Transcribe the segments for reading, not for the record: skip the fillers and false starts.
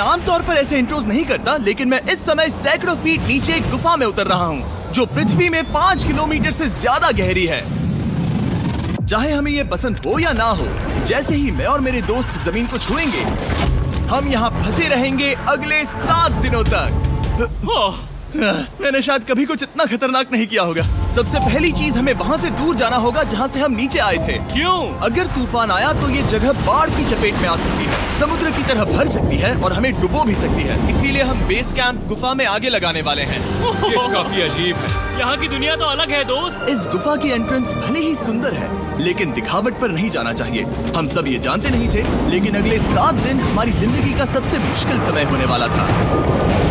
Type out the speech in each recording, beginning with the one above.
आमतौर पर ऐसे इंट्रोज नहीं करता, लेकिन मैं इस समय सैकड़ों फीट नीचे एक गुफा में उतर रहा हूँ जो पृथ्वी में 5 किलोमीटर से ज्यादा गहरी है। चाहे हमें ये पसंद हो या ना हो, जैसे ही मैं और मेरे दोस्त जमीन को छुएंगे, हम यहाँ फंसे रहेंगे अगले 7 दिनों तक। मैंने शायद कभी कुछ इतना खतरनाक नहीं किया होगा। सबसे पहली चीज, हमें वहाँ से दूर जाना होगा जहाँ से हम नीचे आए थे। क्यों? अगर तूफान आया तो ये जगह बाढ़ की चपेट में आ सकती है, समुद्र की तरह भर सकती है और हमें डुबो भी सकती है। इसीलिए हम बेस कैंप गुफा में आगे लगाने वाले हैं। ये काफी अजीब है। यहाँ की दुनिया तो अलग है दोस्त। इस गुफा की एंट्रेंस भले ही सुंदर है, लेकिन दिखावट पर नहीं जाना चाहिए। हम सब ये जानते नहीं थे, लेकिन अगले 7 दिन हमारी जिंदगी का सबसे मुश्किल समय होने वाला था।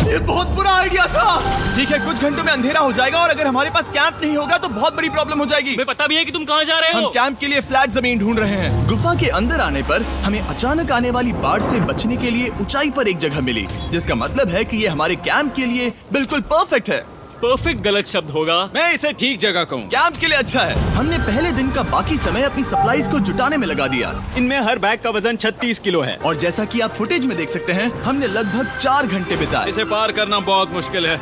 ये बहुत बुरा आइडिया था। ठीक है, कुछ घंटों में अंधेरा हो जाएगा और अगर हमारे पास कैंप नहीं होगा तो बहुत बड़ी प्रॉब्लम हो जाएगी। हमें पता भी है कि तुम कहाँ जा रहे हम हो। कैंप के लिए फ्लैट जमीन ढूंढ रहे हैं। गुफा के अंदर आने पर हमें अचानक आने वाली बाढ़ से बचने के लिए ऊंचाई पर एक जगह मिली, जिसका मतलब है कि ये हमारे कैंप के लिए बिल्कुल परफेक्ट है। परफेक्ट गलत शब्द होगा। मैं इसे ठीक जगह कहूँ। कैंप के लिए अच्छा है। हमने पहले दिन का बाकी समय अपनी सप्लाईज को जुटाने में लगा दिया। इनमें हर बैग का वजन 36 किलो है और जैसा कि आप फुटेज में देख सकते हैं, हमने लगभग 4 घंटे बिताए। इसे पार करना बहुत मुश्किल है।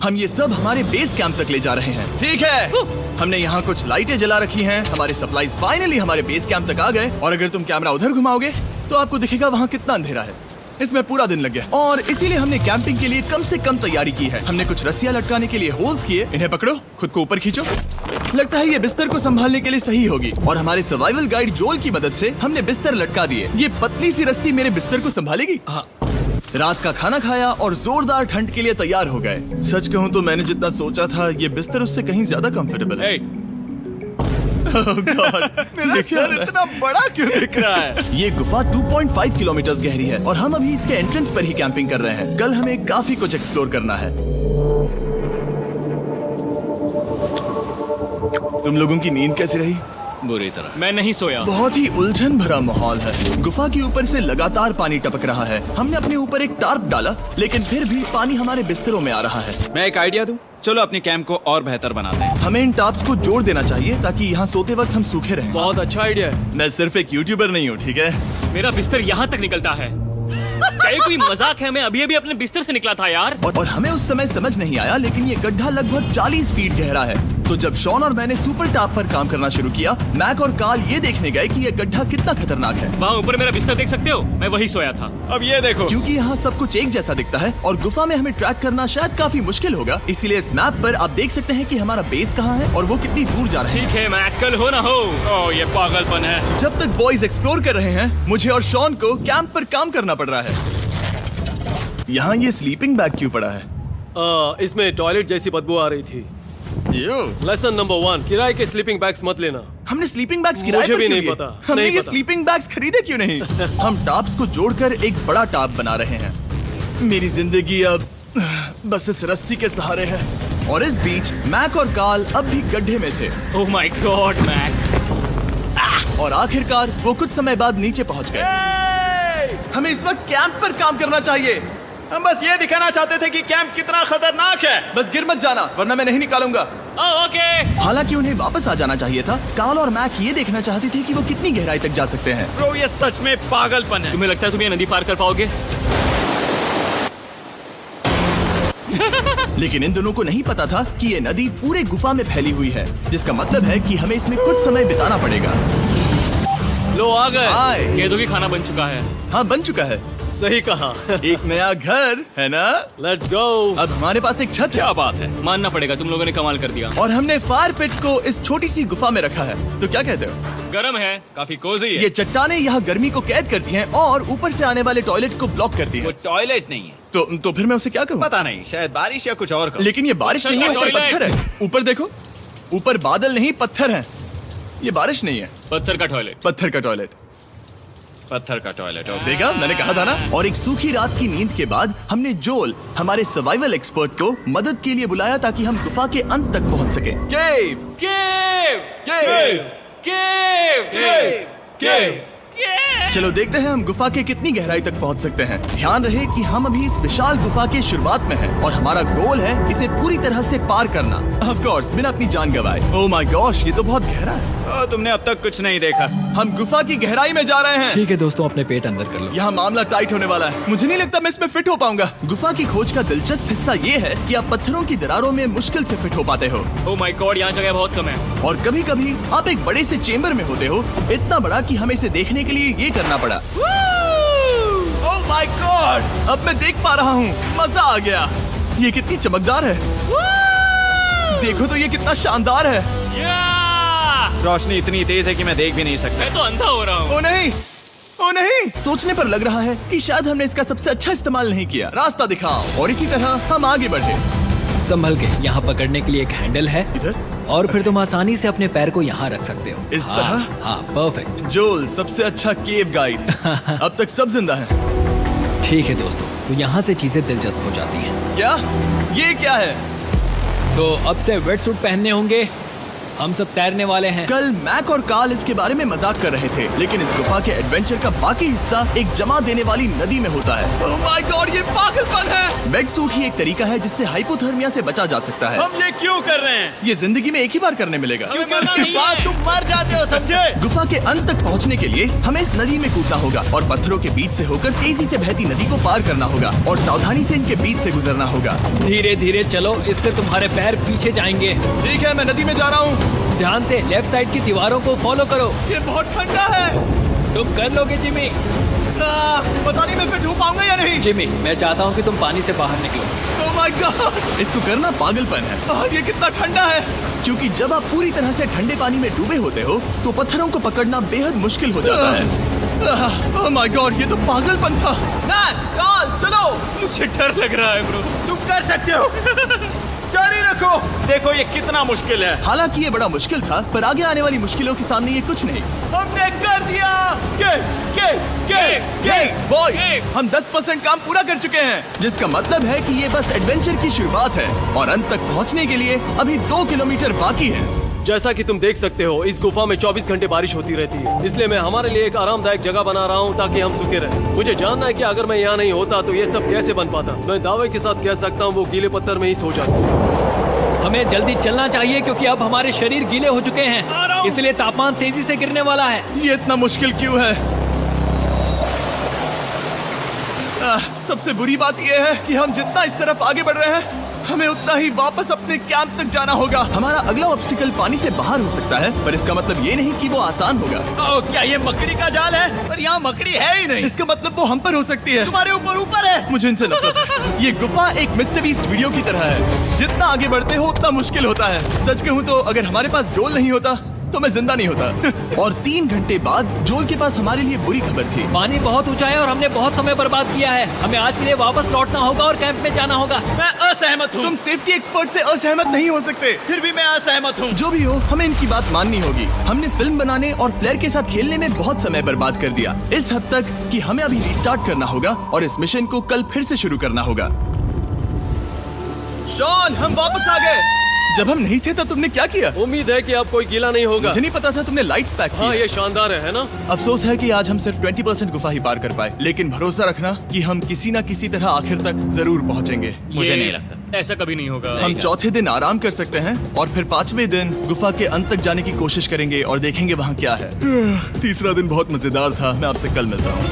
हम ये सब हमारे बेस कैंप तक ले जा रहे हैं। ठीक है, हमने यहाँ कुछ लाइटें जला रखी हैं। हमारे सप्लाईज फाइनली हमारे बेस कैंप तक आ गए और अगर तुम कैमरा उधर घुमाओगे तो आपको दिखेगा वहाँ कितना अंधेरा है। इसमें पूरा दिन लग गया और इसीलिए हमने कैंपिंग के लिए कम से कम तैयारी की है। हमने कुछ रस्सियां लटकाने के लिए होल्स किए। इन्हें पकड़ो, खुद को ऊपर खींचो। लगता है ये बिस्तर को संभालने के लिए सही होगी और हमारे सर्वाइवल गाइड जोल की मदद से हमने बिस्तर लटका दिए। ये पतली सी रस्सी मेरे बिस्तर को संभालेगी। हाँ। रात का खाना खाया और जोरदार ठंड के लिए तैयार हो गए। सच कहूँ तो मैंने जितना सोचा था, ये बिस्तर उससे कहीं ज्यादा कंफर्टेबल है। Oh God, मेरा सर इतना बड़ा क्यों दिख रहा है? ये गुफा 2.5 किलोमीटर गहरी है और हम अभी इसके एंट्रेंस पर ही कैंपिंग कर रहे हैं। कल हमें काफी कुछ एक्सप्लोर करना है। तुम लोगों की नींद कैसी रही? बुरी तरह। मैं नहीं सोया। बहुत ही उलझन भरा माहौल है। गुफा के ऊपर से लगातार पानी टपक रहा है। हमने अपने ऊपर एक टार्प डाला, लेकिन फिर भी पानी हमारे बिस्तरों में आ रहा है। मैं एक आइडिया दूं? चलो अपने कैंप को और बेहतर बनाते हैं। हमें इन टार्प्स को जोड़ देना चाहिए ताकि यहाँ सोते वक्त हम सूखे रहें। बहुत अच्छा आइडिया है। मैं सिर्फ एक यूट्यूबर नहीं हूँ, ठीक है? मेरा बिस्तर यहाँ तक निकलता है। क्या ये कोई मजाक है? मैं अभी अभी अपने बिस्तर से निकला था यार। और हमें उस समय समझ नहीं आया, लेकिन ये गड्ढा लगभग 40 फीट गहरा है। तो जब शॉन और मैंने सुपर टॉप पर काम करना शुरू किया, मैक और कार्ल ये देखने गए कि ये गड्ढा कितना खतरनाक है। वहाँ ऊपर मेरा बिस्तर देख सकते हो? मैं वही सोया था। अब ये देखो, क्योंकि यहाँ सब कुछ एक जैसा दिखता है और गुफा में हमें ट्रैक करना शायद काफी मुश्किल होगा, इसीलिए इस मैप पर आप देख सकते हैं कि हमारा बेस कहाँ है और वो कितनी दूर जा रहे हैं। ठीक है, मैं कल हो ना हो। ओह ये पागलपन है। जब तक बॉयज एक्सप्लोर कर रहे हैं, मुझे और शॉन को कैंप पर काम करना पड़ रहा है। यहाँ ये स्लीपिंग बैग क्यों पड़ा है? इसमें टॉयलेट जैसी बदबू आ रही थी। लेसन नंबर 1, किराए के स्लीपिंग बैग्स मत लेना। हमने स्लीपिंग बैग्स किराए मुझे पर भी क्यों नहीं लिए? पता, हमने नहीं ये पता। स्लीपिंग बैग्स खरीदे क्यों नहीं? हम टॉप्स को जोड़कर एक बड़ा टॉप बना रहे हैं। मेरी जिंदगी अब बस इस रस्सी के सहारे है। और इस बीच मैक और कार्ल अब भी गड्ढे में थे। Oh my god Mac. और आखिरकार वो कुछ समय बाद नीचे पहुंच गए। हमें इस वक्त कैंप पर काम करना चाहिए। हम बस ये दिखाना चाहते थे कि कैंप कितना खतरनाक है। बस गिर मत जाना, वरना मैं नहीं निकालूंगा। ओके। हालांकि उन्हें वापस आ जाना चाहिए था। कार्ल और मैक ये देखना चाहते थे कि वो कितनी गहराई तक जा सकते हैं। ब्रो ये सच में पागलपन है। तुम्हें लगता है तुम ये नदी पार कर पाओगे? लेकिन इन दोनों को नहीं पता था कि ये नदी पूरे गुफा में फैली हुई है, जिसका मतलब है कि हमें इसमें कुछ समय बिताना पड़ेगा। लो आ गए। हाय। कह दो कि खाना बन चुका है। हाँ, बन चुका है। सही कहा। एक नया घर है ना? Let's go. अब हमारे पास एक छत है। क्या बात है। मानना पड़ेगा, तुम लोगों ने कमाल कर दिया। और हमने फायर पिट को इस छोटी सी गुफा में रखा है। तो क्या कहते हो? गरम है, काफी कोजी है। ये चट्टानें यहाँ गर्मी को कैद करती हैं और ऊपर से आने वाले टॉयलेट को ब्लॉक करती वो हैं। टॉयलेट नहीं है। तो फिर मैं उसे क्या कहूँ? पता नहीं, शायद बारिश या कुछ और। लेकिन ये बारिश नहीं है, ऊपर टॉयलेट। पत्थर है। ऊपर देखो, ऊपर बादल नहीं पत्थर है। ये बारिश नहीं है, पत्थर का टॉयलेट। पत्थर का टॉयलेट। पत्थर का टॉयलेट। देखा, मैंने कहा था ना। और एक सूखी रात की नींद के बाद हमने जोल, हमारे सर्वाइवल एक्सपर्ट को मदद के लिए बुलाया ताकि हम गुफा के अंत तक पहुंच सके। केव, केव, केव, केव, केव, केव। केव। चलो देखते हैं हम गुफा के कितनी गहराई तक पहुंच सकते हैं। ध्यान रहे कि हम अभी इस विशाल गुफा के शुरुआत में हैं और हमारा गोल है इसे पूरी तरह से पार करना। ऑफ कोर्स बिना अपनी जान गंवाए। ओह माय गॉश, ये तो बहुत गहरा है। ओह, तुमने अब तक कुछ नहीं देखा। हम गुफा की गहराई में जा रहे हैं। ठीक है दोस्तों, अपने पेट अंदर कर लो। यहाँ मामला टाइट होने वाला है। मुझे नहीं लगता मैं इसमें फिट हो पाऊंगा। गुफा की खोज का दिलचस्प हिस्सा ये है कि आप पत्थरों की दरारों में मुश्किल से फिट हो पाते हो, ओह माय गॉड, यहाँ जगह बहुत कम है। और कभी कभी आप एक बड़े से चेम्बर में होते हो, इतना बड़ा कि हमें इसे देखने के लिए ये करना पड़ा। ओह माय गॉड, अब मैं देख पा रहा हूँ, मजा आ गया। ये कितनी चमकदार है, देखो तो ये कितना शानदार है। या! रोशनी इतनी तेज है कि मैं देख भी नहीं सकता। मैं तो अंधा हो रहा हूँ। ओ नहीं, ओ नहीं, सोचने पर लग रहा है कि शायद हमने इसका सबसे अच्छा इस्तेमाल नहीं किया। रास्ता दिखाओ। और इसी तरह हम आगे बढ़े। संभल के, यहाँ पकड़ने के लिए एक हैंडल है इधर और फिर तुम आसानी से अपने पैर को यहाँ रख सकते हो। इस हाँ, तरह? हाँ, परफेक्ट। जोल सबसे अच्छा केव गाइड। अब तक सब जिंदा हैं। ठीक है दोस्तों, तो यहाँ से चीजें दिलचस्प हो जाती हैं। क्या? ये क्या है? तो अब से वेट सूट पहनने होंगे, हम सब तैरने वाले हैं। कल मैक और कार्ल इसके बारे में मजाक कर रहे थे, लेकिन इस गुफा के एडवेंचर का बाकी हिस्सा एक जमा देने वाली नदी में होता है। ओह माय गॉड, ये पागलपन है। वेट सूट ही एक तरीका है जिससे हाइपोथर्मिया से बचा जा सकता है। हम ये क्यों कर रहे हैं? ये जिंदगी में एक ही बार करने मिलेगा। क्योंकि मजा उसके नहीं बाद है। तुम मर जाते हो, समझे? गुफा के अंत तक पहुंचने के लिए हमें इस नदी में कूदना होगा और पत्थरों के बीच से होकर तेजी से बहती नदी को पार करना होगा और सावधानी से इनके बीच से गुजरना होगा। धीरे धीरे चलो, इससे तुम्हारे पैर पीछे जाएंगे। ठीक है, मैं नदी में जा रहा हूँ। ध्यान से लेफ्ट साइड की दीवारों को फॉलो करो। ये बहुत ठंडा है। तुम कर लोगे जिमी। पता नहीं मैं फिट हो पाऊंगा या नहीं। जिमी, मैं चाहता हूँ कि तुम पानी से बाहर निकलो। ओह माय गॉड, इसको करना पागलपन है। ये कितना ठंडा है। क्योंकि जब आप पूरी तरह से ठंडे पानी में डूबे होते हो तो पत्थरों को पकड़ना बेहद मुश्किल हो जाता है। ओह माय गॉड, ये तो पागलपन था। मैक, कार्ल, चलो। मुझे डर लग रहा है ब्रो। तुम कर सकते हो। जारी रखो। देखो ये कितना मुश्किल है। हालांकि ये बड़ा मुश्किल था, पर आगे आने वाली मुश्किलों के सामने ये कुछ नहीं। हमने कर दिया। Boy, Hey! हम 10% काम पूरा कर चुके हैं, जिसका मतलब है कि ये बस एडवेंचर की शुरुआत है और अंत तक पहुंचने के लिए अभी 2 किलोमीटर बाकी है। जैसा कि तुम देख सकते हो, इस गुफा में 24 घंटे बारिश होती रहती है, इसलिए मैं हमारे लिए एक आरामदायक जगह बना रहा हूँ ताकि हम सूखे रहें। मुझे जानना है कि अगर मैं यहाँ नहीं होता तो ये सब कैसे बन पाता। मैं दावे के साथ कह सकता हूँ वो गीले पत्थर में ही सो जाते। हमें जल्दी चलना चाहिए क्योंकि अब हमारे शरीर गीले हो चुके हैं, इसलिए तापमान तेजी से गिरने वाला है। ये इतना मुश्किल क्यों है? सबसे बुरी बात यह है कि हम जितना इस तरफ आगे बढ़ रहे हैं, हमें उतना ही वापस अपने कैंप तक जाना होगा। हमारा अगला ऑब्स्टिकल पानी से बाहर हो सकता है, पर इसका मतलब ये नहीं कि वो आसान होगा। ओह, क्या ये मकड़ी का जाल है? पर यहाँ मकड़ी है ही नहीं। इसका मतलब वो हम पर हो सकती है। तुम्हारे ऊपर है। मुझे इनसे नफरत है। ये गुफा एक मिस्टर बीस्ट वीडियो की तरह है, जितना आगे बढ़ते हो उतना मुश्किल होता है। सच कहूँ तो अगर हमारे पास जोल नहीं होता तो मैं जिंदा नहीं होता। और 3 घंटे बाद जोल के पास हमारे लिए बुरी खबर थी। पानी बहुत ऊंचा है और हमने बहुत समय बर्बाद किया है। हमें आज के लिए वापस लौटना होगा और कैंप में जाना होगा। मैं असहमत हूँ। तुम सेफ्टी एक्सपर्ट से असहमत नहीं हो सकते। फिर भी मैं असहमत हूँ। जो भी हो, हमें इनकी बात माननी होगी। हमने फिल्म बनाने और फ्लेयर के साथ खेलने में बहुत समय बर्बाद कर दिया, इस हद तक कि हमें अभी रिस्टार्ट करना होगा और इस मिशन को कल फिर से शुरू करना होगा। शॉन, हम वापस आ गए। जब हम नहीं थे तब तुमने क्या किया? उम्मीद है कि अब कोई गीला नहीं होगा। मुझे नहीं पता था तुमने लाइट्स पैक हाँ, की। ये शानदार है ना? अफसोस है कि आज हम सिर्फ 20% गुफा ही पार कर पाए, लेकिन भरोसा रखना कि हम किसी न किसी तरह आखिर तक जरूर पहुंचेंगे। मुझे नहीं लगता। ऐसा कभी नहीं होगा। हम चौथे दिन आराम कर सकते हैं और फिर 5वें दिन गुफा के अंत तक जाने की कोशिश करेंगे और देखेंगे वहाँ क्या है। तीसरा दिन बहुत मजेदार था। मैं आपसे कल मिलता हूँ।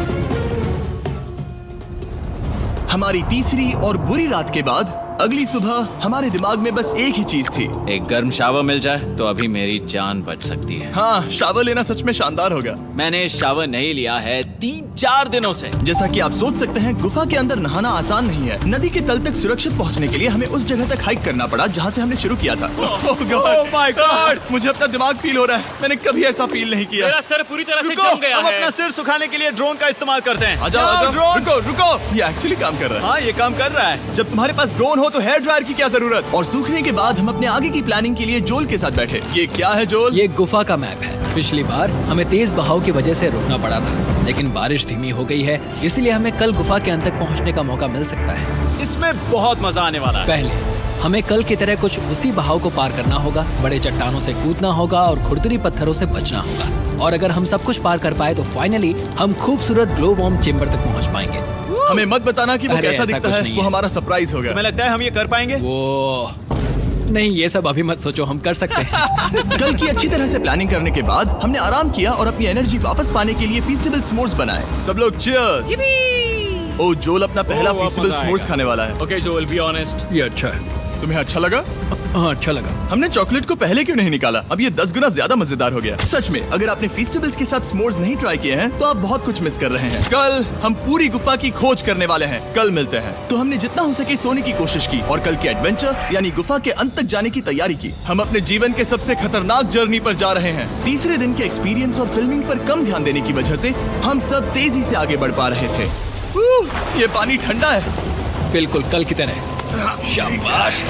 हमारी तीसरी और बुरी रात के बाद अगली सुबह हमारे दिमाग में बस एक ही चीज थी। एक गर्म शावर मिल जाए तो अभी मेरी जान बच सकती है। हाँ, शावर लेना सच में शानदार होगा। मैंने शावर नहीं लिया है 3-4 दिनों से। जैसा कि आप सोच सकते हैं, गुफा के अंदर नहाना आसान नहीं है। नदी के तल तक सुरक्षित पहुंचने के लिए हमें उस जगह तक हाइक करना पड़ा जहां से हमने शुरू किया था। Oh my God! मुझे अपना दिमाग फील हो रहा है। मैंने कभी ऐसा फील नहीं किया। मेरा सर पूरी तरह से रुको, जम गया हम है। अपना सिर सुखाने के लिए ड्रोन का इस्तेमाल करते हैं। आ जाओ, आ जाओ। ड्रोन। रुको रुको, ये एक्चुअली काम कर रहा है। हाँ, ये काम कर रहा है। जब तुम्हारे पास ड्रोन हो तो हेयर ड्रायर की क्या जरूरत। और सूखने के बाद हम अपने आगे की प्लानिंग के लिए जोल के साथ बैठे। ये क्या है जोल? ये गुफा का मैप है। पिछली बार हमें तेज बहाव की वजह से रुकना पड़ा था, लेकिन बारिश धीमी हो गई है, इसलिए हमें कल गुफा के अंत तक पहुंचने का मौका मिल सकता है। इसमें बहुत मजा आने वाला है। पहले हमें कल की तरह कुछ उसी बहाव को पार करना होगा, बड़े चट्टानों से कूदना होगा और खुरदरी पत्थरों से बचना होगा। और अगर हम सब कुछ पार कर पाए तो फाइनली हम खूबसूरत ग्लो वार्म चेम्बर तक पहुंच पाएंगे। हमें मत बताना कि वो अरे, कैसा ऐसा दिखता कुछ है। नहीं वो है। हमारा सरप्राइज होगा। तुम्हें लगता है हम ये कर पाएंगे? वो नहीं, ये सब अभी मत सोचो, हम कर सकते हैं। कल की अच्छी तरह से प्लानिंग करने के बाद हमने आराम किया और अपनी एनर्जी वापस पाने के लिए फीस्टेबल स्मोर्स बनाए। सब लोग चीयर्स। ओ, जोल अपना पहला वापस फीस्टेबल आएगा। स्मोर्स खाने वाला है। ओके जोल, बी ऑनेस्ट। ये अच्छा है। तुम्हें अच्छा लगा? हाँ, अच्छा लगा। हमने चॉकलेट को पहले क्यों नहीं निकाला? अब ये 10 गुना ज्यादा मजेदार हो गया। सच में, अगर आपने फीस्टेबल्स के साथ s'mores नहीं ट्राई किए हैं तो आप बहुत कुछ मिस कर रहे हैं। कल हम पूरी गुफा की खोज करने वाले हैं। कल मिलते हैं। तो हमने जितना हो सके सोने की कोशिश की और कल के एडवेंचर यानी गुफा के अंत तक जाने की तैयारी की। हम अपने जीवन के सबसे खतरनाक जर्नी पर जा रहे हैं। तीसरे दिन के एक्सपीरियंस और फिल्मिंग पर कम ध्यान देने की वजह से हम सब तेजी से आगे बढ़ पा रहे थे। ये पानी ठंडा है। बिल्कुल कल की तरह। शाबाश।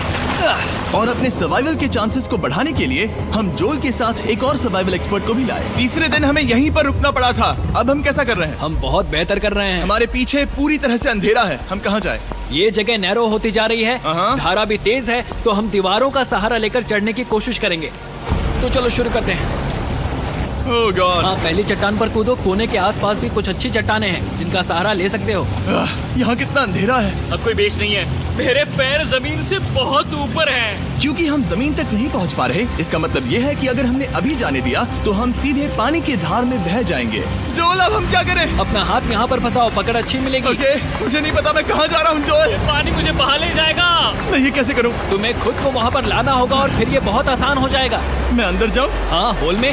और अपने सर्वाइवल के चांसेस को बढ़ाने के लिए हम जोल के साथ एक और सर्वाइवल एक्सपर्ट को भी लाए। तीसरे दिन हमें यहीं पर रुकना पड़ा था। अब हम कैसा कर रहे हैं? हम बहुत बेहतर कर रहे हैं। हमारे पीछे पूरी तरह से अंधेरा है। हम कहाँ जाए? ये जगह नैरो होती जा रही है, हाँ। धारा भी तेज है, तो हम दीवारों का सहारा लेकर चढ़ने की कोशिश करेंगे। तो चलो शुरू करते हैं। ओह गॉड। हाँ, पहली चट्टान पर कूदो। कोने के आसपास भी कुछ अच्छी चट्टानें हैं जिनका सहारा ले सकते हो। यहाँ कितना अंधेरा है। अब कोई बेस नहीं है। मेरे पैर जमीन से बहुत ऊपर हैं। क्योंकि हम जमीन तक नहीं पहुँच पा रहे, इसका मतलब ये है कि अगर हमने अभी जाने दिया तो हम सीधे पानी के धार में बह जाएंगे। जोल, अब हम क्या करें? अपना हाथ यहाँ पर फंसाओ, पकड़ अच्छी मिलेगी। ओके, मुझे नहीं पता मैं कहाँ जा रहा हूँ जोल। पानी मुझे बहा ले जाएगा। मैं ये कैसे करूँ? तुम्हें खुद को वहाँ पर लाना होगा और फिर ये बहुत आसान हो जाएगा। मैं अंदर जाऊँ? हाँ, होल में।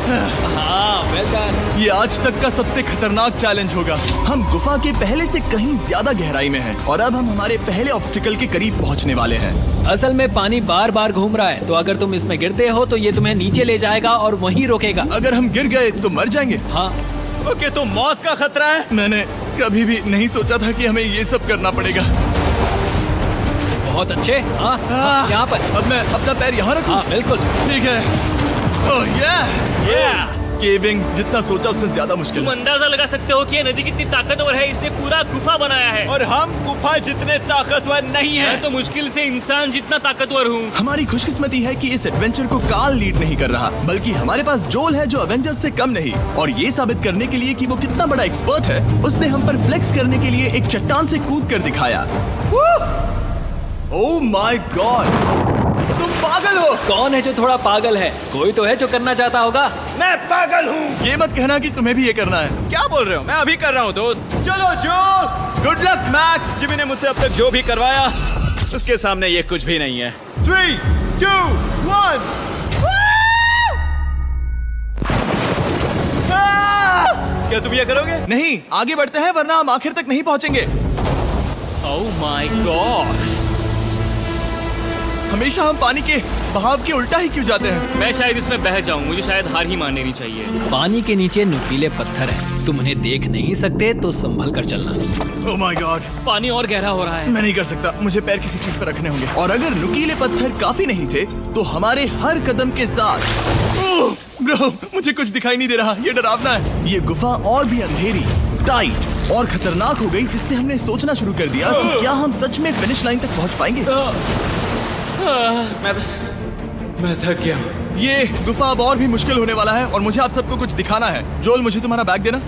हाँ, वेल डन। ये आज तक का सबसे खतरनाक चैलेंज होगा। हम गुफा के पहले से कहीं ज्यादा गहराई में हैं और अब हम हमारे पहले ऑब्स्टिकल के करीब पहुंचने वाले हैं। असल में पानी बार बार घूम रहा है, तो अगर तुम इसमें गिरते हो तो ये तुम्हें नीचे ले जाएगा और वहीं रोकेगा। अगर हम गिर गए तो मर जाएंगे। हाँ, ओके, तो मौत का खतरा है। मैंने कभी भी नहीं सोचा था कि हमें ये सब करना पड़ेगा। बहुत अच्छे। हाँ, यहाँ पर। अब मैं अपना पैर यहाँ रखूं? हाँ, बिल्कुल। ठीक है। ओह yeah! केविंग जितना सोचा उससे ज्यादा मुश्किल तुम है। अंदाजा लगा सकते हो कि ये नदी कितनी ताकतवर है। इसने पूरा गुफा बनाया है। और हम गुफा जितने ताकतवर नहीं मैं है। तो मुश्किल से इंसान जितना ताकतवर हूँ। हमारी खुशकिस्मती है कि इस एडवेंचर को काल लीड नहीं कर रहा, बल्कि हमारे पास जोल है जो अवेंजर्स से कम नहीं। और ये साबित करने के लिए कि वो कितना बड़ा एक्सपर्ट है, उसने हम पर फ्लेक्स करने के लिए एक चट्टान से कूद कर दिखाया। ओह माय गॉड, तुम पागल हो। कौन है जो थोड़ा पागल है? कोई तो है जो करना चाहता होगा। मैं पागल हूँ। ये मत कहना कि तुम्हें भी ये करना है। क्या बोल रहे हो? मैं अभी कर रहा हूँ दोस्त। चलो जो, गुड लक मैक। जिमी ने मुझसे अब तक जो भी करवाया उसके सामने ये कुछ भी नहीं है। 3, 2, 1। क्या तुम ये करोगे? नहीं, आगे बढ़ते हैं वरना हम आखिर तक नहीं पहुंचेंगे। ओह माय गॉड। हमेशा हम पानी के बहाव के उल्टा ही क्यों जाते हैं? मैं शायद इसमें बह जाऊं। मुझे शायद हार ही मान लेनी चाहिए। पानी के नीचे नुकीले पत्थर हैं। तुम उन्हें देख नहीं सकते तो संभल कर चलना। ओह माय गॉड, पानी और गहरा हो रहा है। मैं नहीं कर सकता। मुझे पैर किसी चीज पर रखने होंगे। और अगर नुकीले पत्थर काफी नहीं थे तो हमारे हर कदम के साथ ब्रो, मुझे कुछ दिखाई नहीं दे रहा। ये डरावना है। ये गुफा और भी अंधेरी, टाइट और खतरनाक हो गई, जिससे हमने सोचना शुरू कर दिया कि क्या हम सच में फिनिश लाइन तक पहुंच पाएंगे। मैं थक गया। ये गुफा अब और भी मुश्किल होने वाला है और मुझे आप सबको कुछ दिखाना है। जोल, मुझे तुम्हारा बैग देना।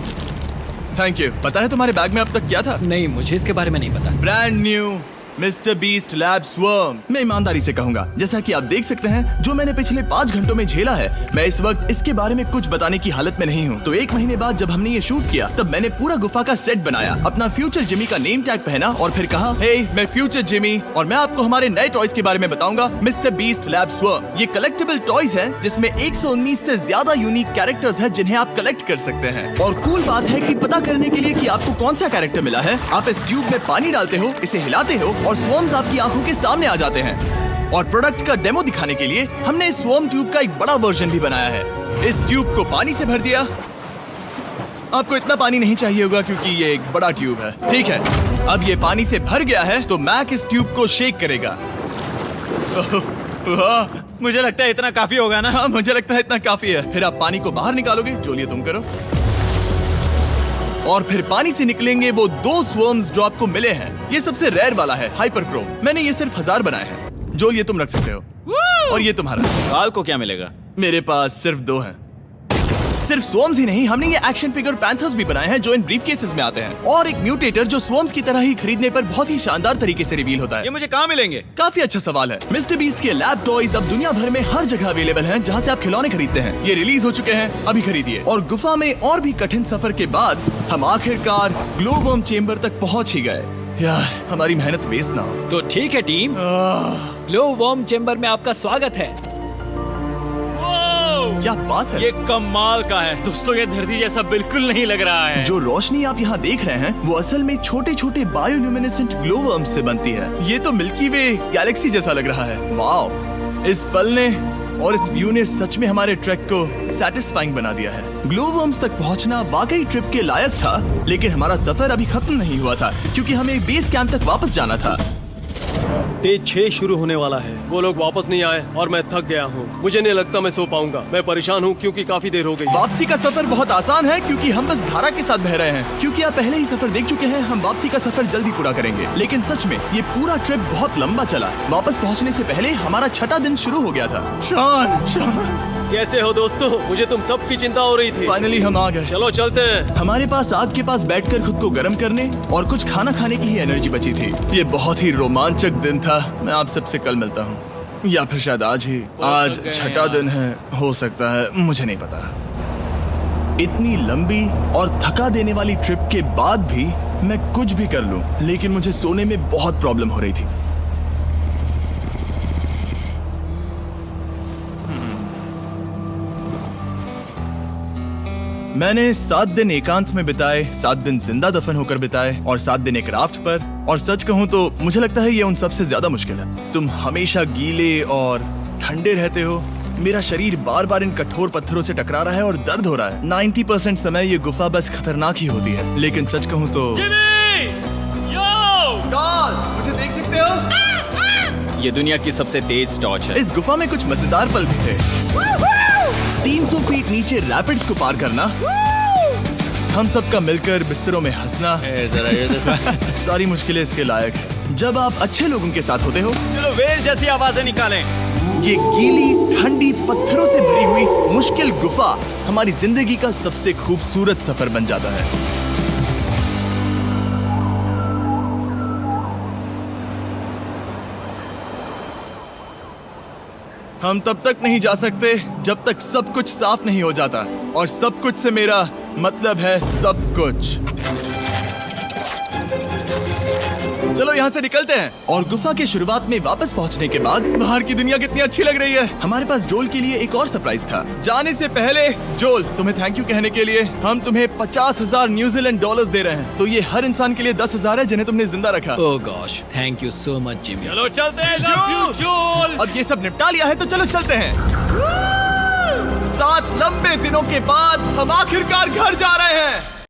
Thank you. पता है तुम्हारे बैग में अब तक क्या था? नहीं, मुझे इसके बारे में नहीं पता। Brand new mister beast lab swarm. मैं ईमानदारी से कहूंगा, जैसा कि आप देख सकते हैं, जो मैंने पिछले 5 घंटों में झेला है, मैं इस वक्त इसके बारे में कुछ बताने की हालत में नहीं हूँ। तो 1 महीने बाद जब हमने ये शूट किया, तब मैंने पूरा गुफा का सेट बनाया, अपना फ्यूचर जिमी का नेम टैग पहना और फिर कहा, हे मैं फ्यूचर जिमी और मैं आपको हमारे नए टॉयज के बारे में बताऊंगा, मिस्टर बीस्ट लैब स्वर्म। ये कलेक्टेबल टॉयज है जिसमें 119 से ज्यादा यूनिक कैरेक्टर्स है जिन्हें आप कलेक्ट कर सकते हैं। और कूल बात है कि पता करने के लिए कि आपको कौन सा कैरेक्टर मिला है, आप इस ट्यूब में पानी डालते हो, इसे हिलाते हो और स्वर्म्स आपकी आंखों के सामने आ जाते हैं। और प्रोडक्ट का डेमो दिखाने के लिए हमने इस स्वर्म ट्यूब का एक बड़ा वर्जन भी बनाया है। इस ट्यूब को पानी से भर दिया। आपको इतना पानी नहीं चाहिए होगा क्योंकि ये एक बड़ा ट्यूब है। ठीक है, अब ये पानी से भर गया है तो मैक इस ट्यूब को शेक करेगा। वाह, मुझे लगता है इतना काफी होगा ना। हाँ, मुझे लगता है इतना काफी है। फिर आप पानी को बाहर निकालोगे, जो लिए तुम करो। और फिर पानी से निकलेंगे वो 2 स्वर्म्स जो आपको मिले हैं। ये सबसे रेयर वाला है, हाइपरक्रोम। मैंने ये सिर्फ 1000 बनाए हैं। जो ये तुम रख सकते हो और ये तुम्हारा। काल को क्या मिलेगा? मेरे पास सिर्फ 2 हैं। सिर्फ स्वॉर्म्स ही नहीं, हमने ये एक्शन फिगर पैंथर्स भी बनाए हैं जो इन ब्रीफ केसेस में आते हैं, और एक म्यूटेटर जो स्वॉर्म्स की तरह ही खरीदने पर बहुत ही शानदार तरीके से रिवील होता ये है। मुझे कहाँ मिलेंगे? काफी अच्छा सवाल है। मिस्टर बीस्ट के लैब टॉयज अब दुनिया भर में हर जगह अवेलेबल हैं जहां से आप खिलौने खरीदते हैं। ये रिलीज हो चुके हैं, अभी खरीदिए। और गुफा में और भी कठिन सफर के बाद हम आखिरकार ग्लोवर्म चेम्बर तक पहुंच ही गए। यार, हमारी मेहनत वेस्ट ना हो। तो ठीक है टीम, ग्लो वर्म चेम्बर में आपका स्वागत है। क्या बात है, ये कमाल का है। दोस्तों ये धरती जैसा बिल्कुल नहीं लग रहा है। जो रोशनी आप यहाँ देख रहे हैं वो असल में छोटे छोटे बायोल्यूमिनेसेंट ग्लोवर्म्स से बनती है। ये तो मिल्की वे गैलेक्सी जैसा लग रहा है। वाओ, इस पल ने और इस व्यू ने सच में हमारे ट्रैक को सैटिस्फाइंग बना दिया है। ग्लोवर्म्स तक पहुंचना वाकई ट्रिप के लायक था, लेकिन हमारा सफर अभी खत्म नहीं हुआ था क्योंकि हमें बेस कैंप तक वापस जाना था। डे 6 शुरू होने वाला है। वो लोग वापस नहीं आए और मैं थक गया हूँ। मुझे नहीं लगता मैं सो पाऊंगा। मैं परेशान हूँ क्योंकि काफी देर हो गई। वापसी का सफर बहुत आसान है क्योंकि हम बस धारा के साथ बह रहे हैं। क्योंकि आप पहले ही सफर देख चुके हैं, हम वापसी का सफर जल्दी पूरा करेंगे। लेकिन सच में ये पूरा ट्रिप बहुत लंबा चला। वापस पहुंचने से पहले हमारा 6वां दिन शुरू हो गया था। शान, कैसे हो दोस्तों? मुझे तुम सब की चिंता हो रही थी। फाइनली हम आ गए। चलो चलते हैं। हमारे पास आग के पास बैठकर खुद को गर्म करने और कुछ खाना खाने की ही एनर्जी बची थी। ये बहुत ही रोमांचक दिन था। मैं आप सबसे कल मिलता हूँ, या फिर शायद आज ही। आज 6वां दिन है, हो सकता है, मुझे नहीं पता। इतनी लंबी और थका देने वाली ट्रिप के बाद भी मैं कुछ भी कर लूं, लेकिन मुझे सोने में बहुत प्रॉब्लम हो रही थी। मैंने 7 दिन एकांत में बिताए, 7 दिन जिंदा दफन होकर बिताए और 7 दिन एक राफ्ट पर। और सच कहूँ तो मुझे लगता है ये उन सबसे ज्यादा मुश्किल है। तुम हमेशा गीले और ठंडे रहते हो। मेरा शरीर बार बार इन कठोर पत्थरों से टकरा रहा है और दर्द हो रहा है। 90% समय ये गुफा बस खतरनाक ही होती है। लेकिन सच कहूँ तो मुझे देख सकते हो, ये दुनिया की सबसे तेज टॉर्च है। इस गुफा में कुछ मजेदार पल भी थे। 300 फीट नीचे रैपिड्स को पार करना, हम सबका मिलकर बिस्तरों में हंसना, सारी मुश्किलें इसके लायक है जब आप अच्छे लोगों के साथ होते हो। चलो वेल जैसी आवाजें निकालें। ये गीली ठंडी पत्थरों से भरी हुई मुश्किल गुफा हमारी जिंदगी का सबसे खूबसूरत सफर बन जाता है। हम तब तक नहीं जा सकते जब तक सब कुछ साफ नहीं हो जाता, और सब कुछ से मेरा मतलब है सब कुछ। चलो यहाँ से निकलते हैं। और गुफा के शुरुआत में वापस पहुँचने के बाद बाहर की दुनिया कितनी अच्छी लग रही है। हमारे पास जोल के लिए एक और सरप्राइज था। जाने से पहले जोल, तुम्हें थैंक यू कहने के लिए हम तुम्हें 50,000 न्यूजीलैंड डॉलर्स दे रहे हैं। तो ये हर इंसान के लिए 10,000 है जिन्हें तुमने जिंदा रखा। Oh gosh, thank you so much Jimmy. चलो चलते हैं जोल। अब ये सब निपटा लिया है तो चलो चलते हैं। 7 लंबे दिनों के बाद हम आखिरकार घर जा रहे हैं।